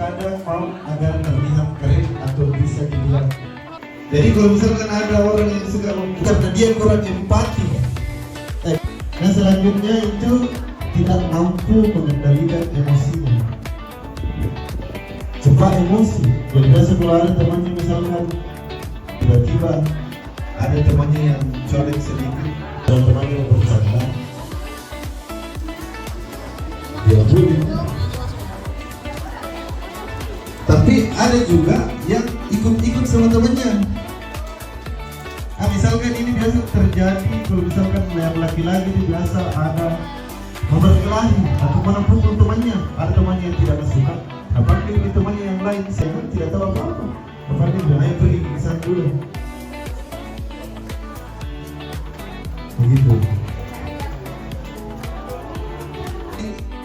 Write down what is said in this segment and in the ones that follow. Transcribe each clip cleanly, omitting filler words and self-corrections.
kadang mau agar terlihat keren atau bisa dibilang. Jadi kalau misalkan ada orang yang suka karena dia kurang empati, nah selanjutnya itu tidak mampu mengendalikan emosinya, cepat emosi. Jadi biasa kalau ada temannya misalkan tiba-tiba ada temannya yang colek sedikit, dan temannya yang bercanda, dia bully. Tapi ada juga yang ikut-ikut sama temannya. Nah, misalkan ini biasa terjadi kalau misalkan yang laki-laki itu biasa ada memperkelahi atau menepuk temannya. Ada temannya yang tidak suka, apa ini temannya yang lain saya kan tidak tahu apa-apa. Apa dia bilang ayo pergi ke sana dulu. Begitu.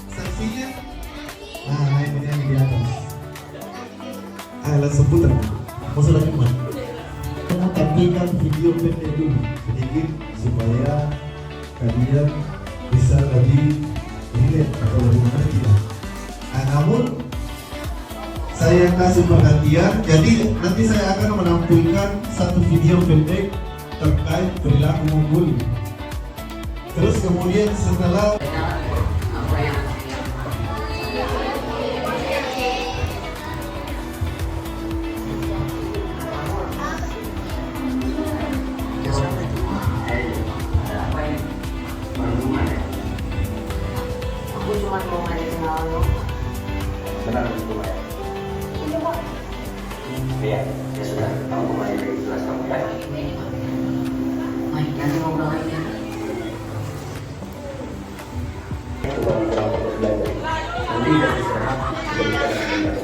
Sanksinya, nah ini yang di atas. Langsung putar. Maksudnya gimana? Kamu tampilkan video pendek dulu sedikit supaya kalian bisa lebih relate atau lebih mengerti. Namun saya kasih perhatian, jadi nanti saya akan menampilkan satu video pendek terkait perilaku membuli. Terus kemudian setelah cuma mau kenal lo. Benar itu Pak. Iya Pak. Iya, ya sudah. Kamu kembali ke kelas kamu ya. Baik, nanti mau berangkat ya. Kurang fokus belajar. Nanti udah istirahat, sudah bisa belajar.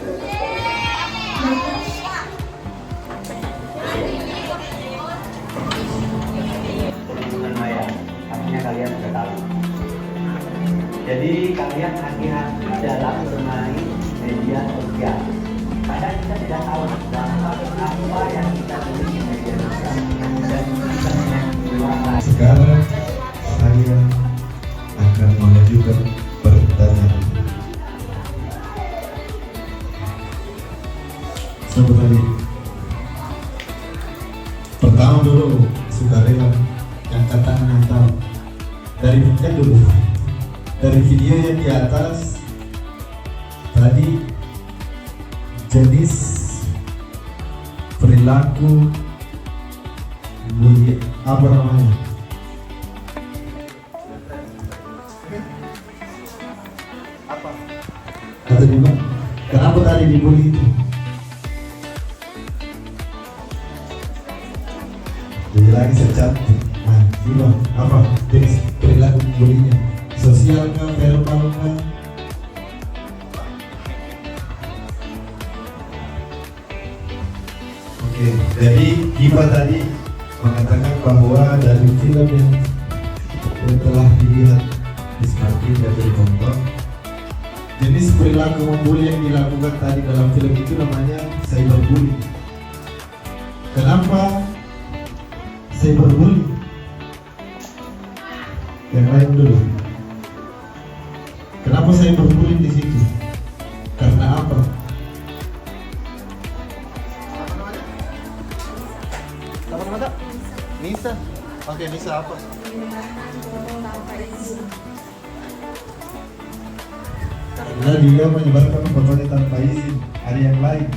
Teman Maya, artinya kalian sudah tahu. Jadi kalian hati-hati dalam bermain media sosial. Kadang kita tidak tahu apa yang kita tulis di media sosial dan kita menggunakan. sekarang saya akan mengajukan pertanyaan. Sebenarnya pertama dulu sukarela yang kata tahu dari dulu. Dari video yang di atas tadi jenis perilaku bully apa namanya? Apa? Kata juga, kenapa tadi dibully itu? Jadi lagi secantik. Nah, gimana? Apa jenis perilaku bullynya? Sosial kah, verbal kah? Oke, jadi Giva tadi mengatakan bahwa dari film yang telah dilihat di Smartfren dan ditonton, jenis perilaku membuli yang dilakukan tadi dalam film itu namanya cyberbullying. Kenapa cyberbullying? Yang lain dulu. Kenapa saya berbullying di situ? Karena apa? Apa nama tak? Nisa. Oke, Nisa apa? Karena dia menyebarkan fotonya tanpa izin. Ada yang lain.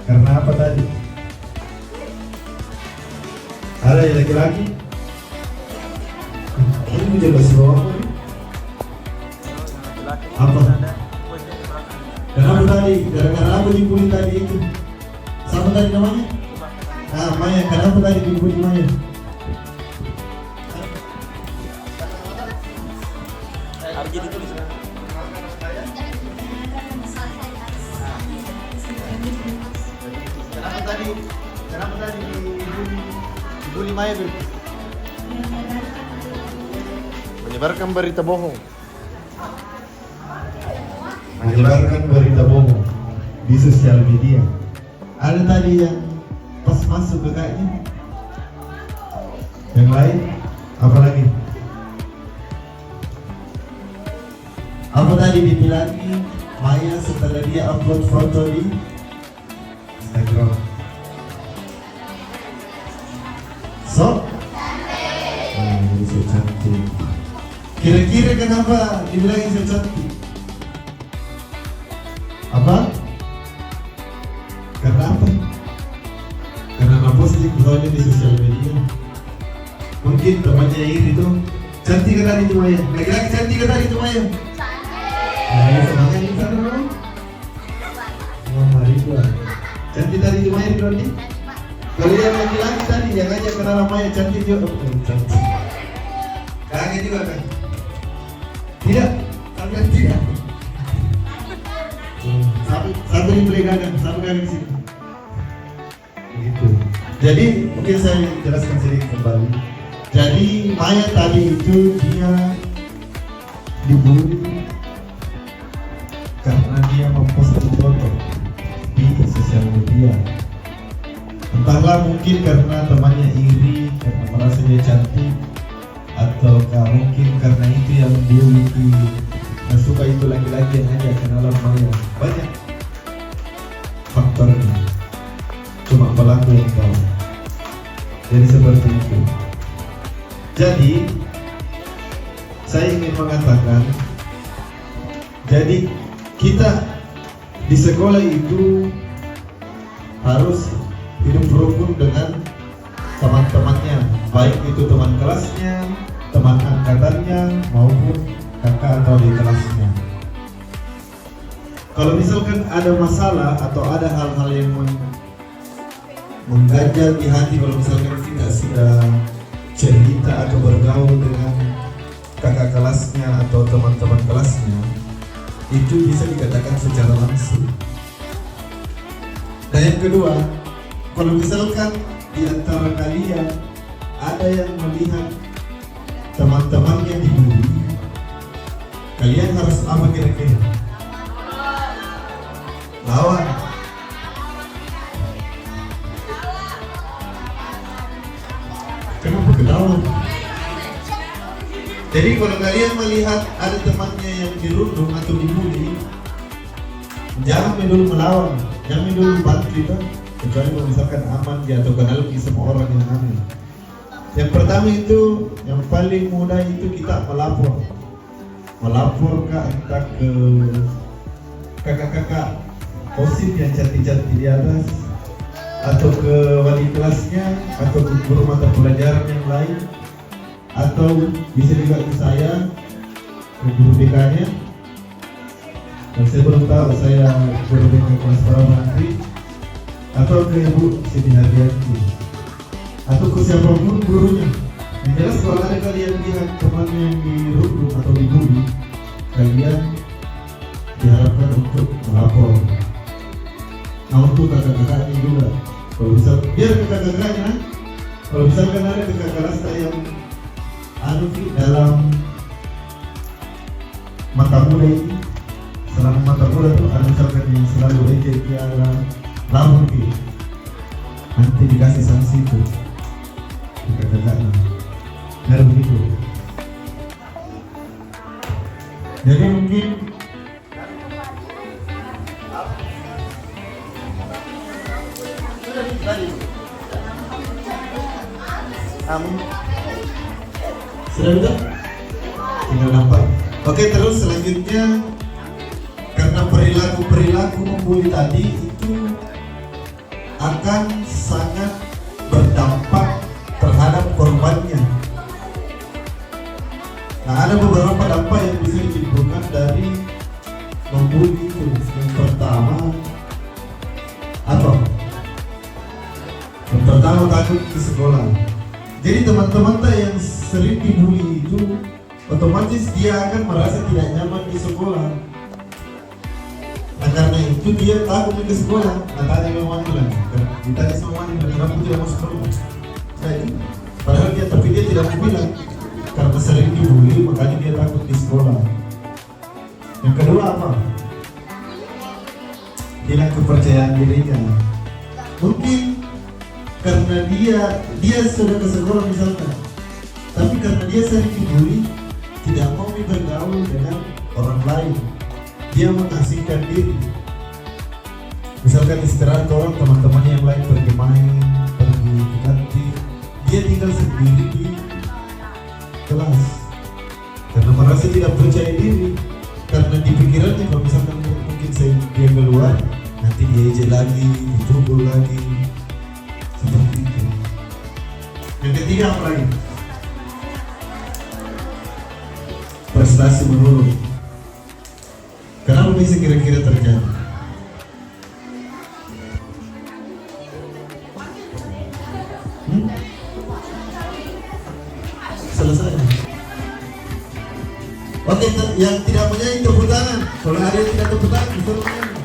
Karena apa tadi? Ada yang laki-laki? Ini menjaga semua apa? Kenapa tadi? Gara-gara apa dibully tadi itu? Siapa tadi namanya? Ah, Maya. Kenapa tadi dibully Maya? Arji ditulis. Kenapa tadi dibully Maya tuh? Menyebarkan berita bohong. Menyebarkan berita bohong di sosial media. Ada tadi yang pas masuk ke kayaknya. Yang lain apa lagi? Apa tadi dibilangin Maya setelah dia upload foto di Instagram. So, jadi so cantik. Kira-kira kenapa dibilang so cantik? Apa? Karena apa? Karena ngeposting fotonya di sosial media. Mungkin temannya iri itu cantik kan tadi itu Maya? Lagi-lagi cantik kan tadi itu Maya? Ayo semangat di sana dong. Oh, mari gua. Cantik tadi itu Maya di nih. Kalau yang laki-laki tadi yang ngajak kenal Maya cantik juga. Cantik. Kaget juga kan? Tidak, sangat tidak. Satu yang boleh gagal, satu kali di sini. Begitu. Jadi mungkin saya jelaskan sedikit kembali. Jadi Maya tadi itu dia dibully karena dia memposting foto di sosial media. Entahlah mungkin karena temannya iri, karena merasa dia cantik, ataukah mungkin karena itu yang dia nggak suka itu laki-laki yang aja kenalan Maya. Banyak faktornya, cuma pelaku yang tahu. Jadi seperti itu. Jadi saya ingin mengatakan, jadi kita di sekolah itu harus hidup rukun dengan teman-temannya, baik itu teman kelasnya, teman angkatannya, maupun kakak atau di kelasnya. Kalau misalkan ada masalah atau ada hal-hal yang mengganjal di hati, kalau misalkan kita sudah cerita atau bergaul dengan kakak kelasnya atau teman-teman kelasnya, itu bisa dikatakan secara langsung. Dan yang kedua, kalau misalkan di antara kalian ada yang melihat teman-temannya dibully, kalian harus apa kira-kira? Lawan. Kenapa ketawa? Jadi kalau kalian melihat ada temannya yang dirundung atau dibully, jangan dulu melawan, jangan dulu bantu itu, kecuali kalau misalkan aman dia atau kenal sama orang yang aneh. Yang pertama itu, yang paling mudah itu kita melapor ke entah ke kakak-kakak OSIS yang cantik-cantik di atas, atau ke wali kelasnya, atau ke guru mata pelajaran yang lain, atau bisa juga ke saya, ke guru BK-nya. Dan saya belum tahu saya guru BK kelas berapa nanti, atau ke Ibu Siti Hadiati, atau ke siapapun gurunya. Yang jelas kalau ada kalian lihat teman yang dirundung atau dibully, kalian diharapkan untuk melapor. Nah, untuk kakak-kakaknya juga, kalau bisa biar ke kakak-kakaknya, kalau misalkan ada kakak kelas yang dalam mata muda ini, selama mata muda itu ada misalkan yang selalu ejek dia lamun gitu, nanti dikasih sanksi itu kakak-kakaknya. Biar begitu. Jadi mungkin sudah betul? Tinggal nampak. Oke, terus selanjutnya, karena perilaku membuli tadi itu akan sangat berdampak terhadap korbannya. Nah, ada beberapa dampak yang bisa ditimbulkan dari membuli itu. Yang pertama apa? Yang pertama, takut ke sekolah. Jadi teman-teman yang sering dibully itu otomatis dia akan merasa tidak nyaman di sekolah. Nah, karena itu dia takut ke sekolah. Nah, tanya memang bilang, ditanya sama Mani, kenapa tidak masuk sekolah? Padahal dia, tapi dia tidak mau bilang. Karena sering dibully, makanya dia takut di sekolah. Yang kedua apa? Hilang kepercayaan dirinya. Mungkin karena dia sudah ke sekolah misalkan, tapi karena dia sering dibully, tidak mau bergaul dengan orang lain. dia mengasingkan diri. Misalkan istirahat orang teman-temannya yang lain pergi main, pergi ke kantin, dia tinggal sendiri di kelas karena merasa tidak percaya diri, karena di pikirannya kalau misalkan mungkin dia keluar nanti dia ejek lagi, dipukul lagi, seperti itu. Yang ketiga apa lagi? Prestasi menurun. Kenapa bisa kira-kira terjadi? Selesai. Oke, yang tidak menyanyi tepuk tangan. Kalau ada yang tidak tepuk tangan, disuruh menyanyi.